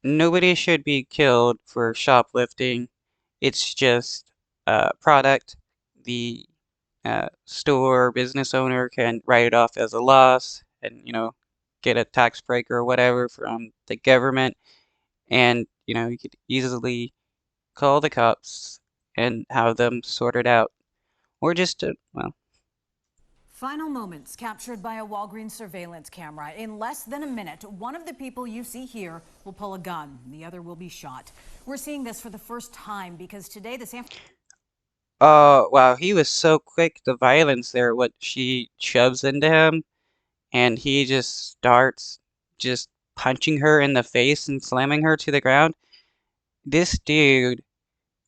Nobody should be killed for shoplifting. It's just a product. The store or business owner can write it off as a loss and, get a tax break or whatever from the government. And, you could easily call the cops and have them sort it out. Or just, well, Final moments captured by a Walgreens surveillance camera. In less than a minute, one of the people you see here will pull a gun. The other will be shot. We're seeing this for the first time because today the San oh, wow, he was so quick, the violence there, what she shoves into him, and he just starts just punching her in the face and slamming her to the ground. This dude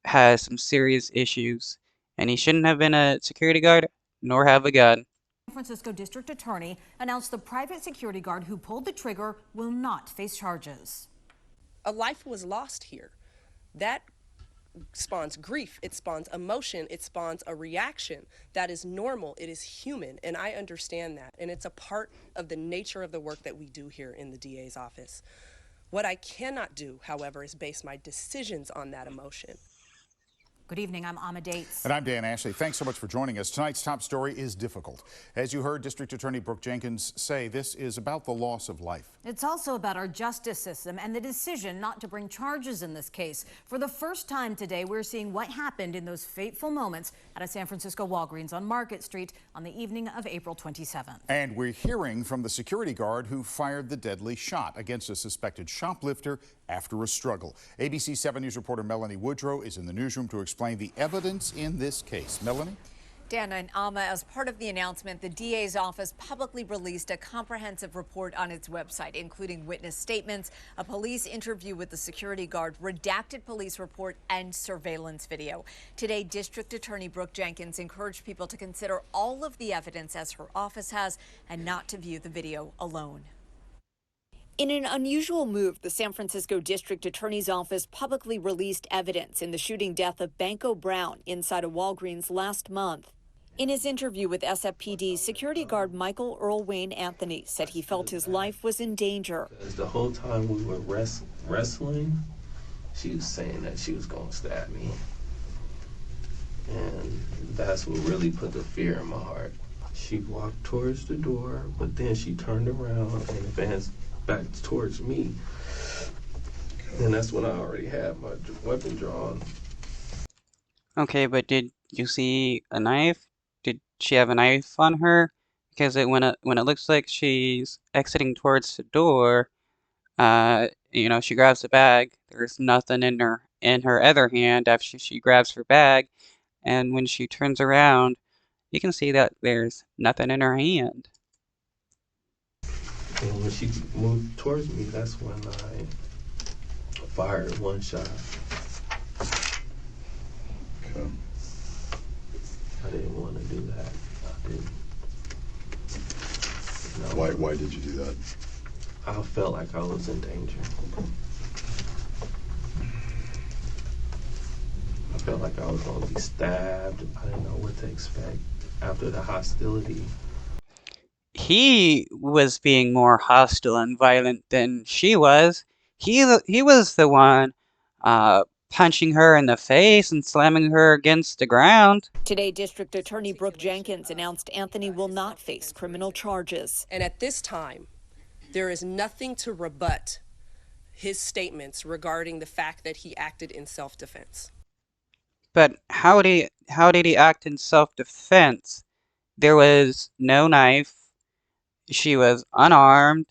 has some serious issues, and he shouldn't have been a security guard nor have a gun. Francisco District Attorney announced the private security guard who pulled the trigger will not face charges. A life was lost here. That spawns grief, it spawns emotion, it spawns a reaction that is normal, it is human, and I understand that. And it's a part of the nature of the work that we do here in the DA's office. What I cannot do, however, is base my decisions on that emotion. Good evening, I'm Ama Dates. And I'm Dan Ashley. Thanks so much for joining us. Tonight's top story is difficult. As you heard District Attorney Brooke Jenkins say, this is about the loss of life. It's also about our justice system and the decision not to bring charges in this case. For the first time today, we're seeing what happened in those fateful moments at a San Francisco Walgreens on Market Street on the evening of April 27th. And we're hearing from the security guard who fired the deadly shot against a suspected shoplifter after a struggle. ABC 7 News reporter Melanie Woodrow is in the newsroom to explain the evidence in this case. Melanie? Dan and Alma, as part of the announcement, the DA's office publicly released a comprehensive report on its website, including witness statements, a police interview with the security guard, redacted police report, and surveillance video. Today, District Attorney Brooke Jenkins encouraged people to consider all of the evidence as her office has and not to view the video alone. In an unusual move, the San Francisco District Attorney's Office publicly released evidence in the shooting death of Banco Brown inside a Walgreens last month. In his interview with SFPD, security guard Michael Earl Wayne Anthony said he felt his life was in danger. The whole time we were wrestling, she was saying that she was going to stab me. And that's what really put the fear in my heart. She walked towards the door, but then she turned around and advanced back towards me. And that's when I already had my weapon drawn. Okay, but did you see a knife? Did she have a knife on her? Because when it looks like she's exiting towards the door, she grabs the bag. There's nothing in her other hand after she grabs her bag, and when she turns around, you can see that there's nothing in her hand. And when she moved towards me, that's when I fired one shot. Okay. I didn't want to do that. I didn't. No. Why did you do that? I felt like I was in danger. I felt like I was going to be stabbed. I didn't know what to expect after the hostility. He was being more hostile and violent than she was. He was the one punching her in the face and slamming her against the ground. Today, District Attorney Brooke Jenkins announced Anthony will not face criminal charges. And at this time, there is nothing to rebut his statements regarding the fact that he acted in self-defense. But how did he act in self-defense? There was no knife. She was unarmed.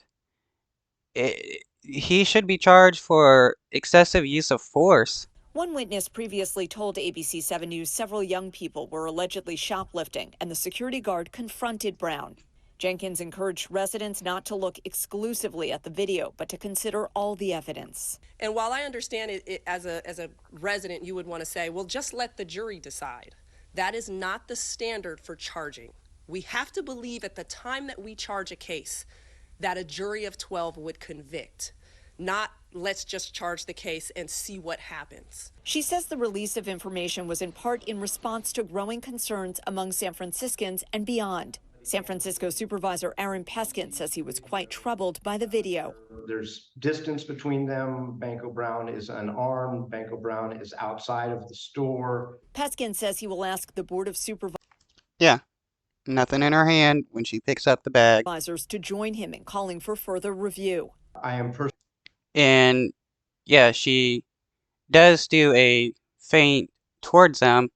He should be charged for excessive use of force. One witness previously told ABC 7 News several young people were allegedly shoplifting, and the security guard confronted Brown. Jenkins encouraged residents not to look exclusively at the video, but to consider all the evidence. And while I understand it as a resident, you would want to say, well, just let the jury decide. That is not the standard for charging. We have to believe at the time that we charge a case that a jury of 12 would convict, not let's just charge the case and see what happens. She says the release of information was in part in response to growing concerns among San Franciscans and beyond. San Francisco Supervisor Aaron Peskin says he was quite troubled by the video. There's distance between them. Banco Brown is unarmed. Banco Brown is outside of the store. Peskin says he will ask the Board of Yeah, nothing in her hand when she picks up the bag. Supervisors to join him in calling for further review. I am And yeah, she does do a feint towards them,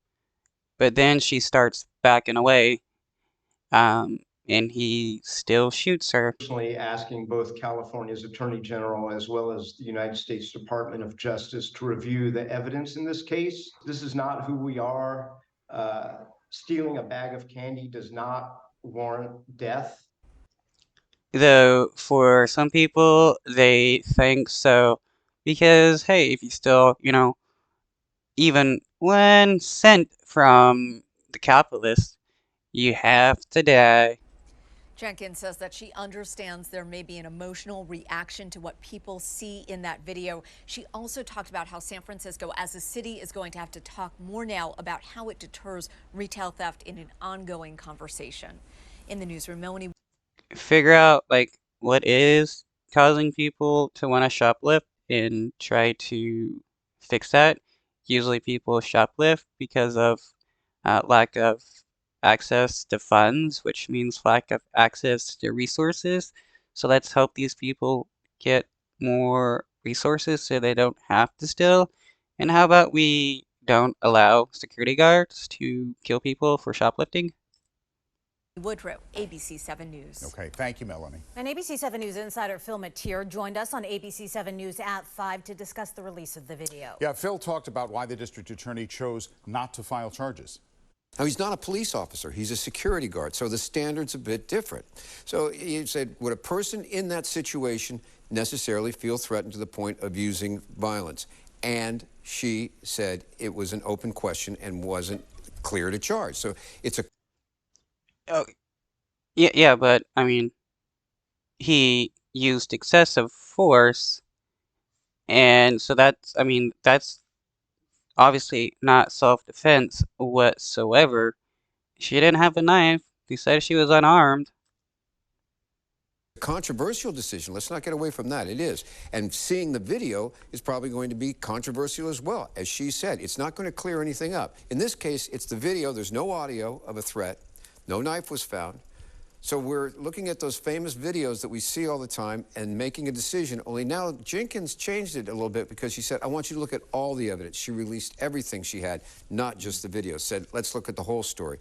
but then she starts backing away, and he still shoots her. personally asking both California's Attorney General as well as the United States Department of Justice to review the evidence in this case. This is not who we are. Stealing a bag of candy does not warrant death. Though for some people, they think so because, hey, if you steal, even 1 cent from the capitalist, you have to die. Jenkins says that she understands there may be an emotional reaction to what people see in that video. She also talked about how San Francisco as a city is going to have to talk more now about how it deters retail theft in an ongoing conversation. In the newsroom, Melanie. Figure out what is causing people to want to shoplift and try to fix that. Usually people shoplift because of lack of access to funds, which means lack of access to resources. So let's help these people get more resources so they don't have to steal. And how about we don't allow security guards to kill people for shoplifting? Woodrow, ABC 7 News. Okay, thank you, Melanie. And ABC 7 News insider Phil Matier joined us on ABC 7 News at 5 to discuss the release of the video. Yeah, Phil talked about why the district attorney chose not to file charges. Now, he's not a police officer. He's a security guard, so the standard's a bit different. So he said, would a person in that situation necessarily feel threatened to the point of using violence? And she said it was an open question and wasn't clear to charge. So it's a... Oh, yeah, but I mean, he used excessive force, and so that's obviously not self-defense whatsoever. She didn't have a knife. They said she was unarmed. controversial decision. Let's not get away from that. It is. And seeing the video is probably going to be controversial as well. As she said, it's not going to clear anything up. In this case, it's the video. There's no audio of a threat. No knife was found. So we're looking at those famous videos that we see all the time and making a decision. Only now Jenkins changed it a little bit because she said, I want you to look at all the evidence. She released everything she had, not just the video. Said, let's look at the whole story.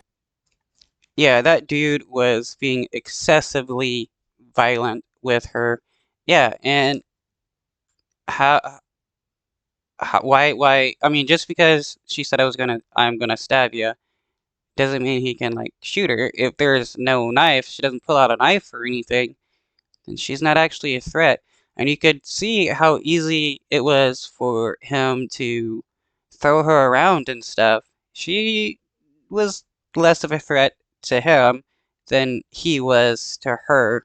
Yeah, that dude was being excessively violent with her. Yeah, and why? I mean, just because she said I'm gonna stab you, doesn't mean he can shoot her. If there's no knife, she doesn't pull out a knife or anything, then she's not actually a threat. And you could see how easy it was for him to throw her around and stuff. She was less of a threat to him than he was to her.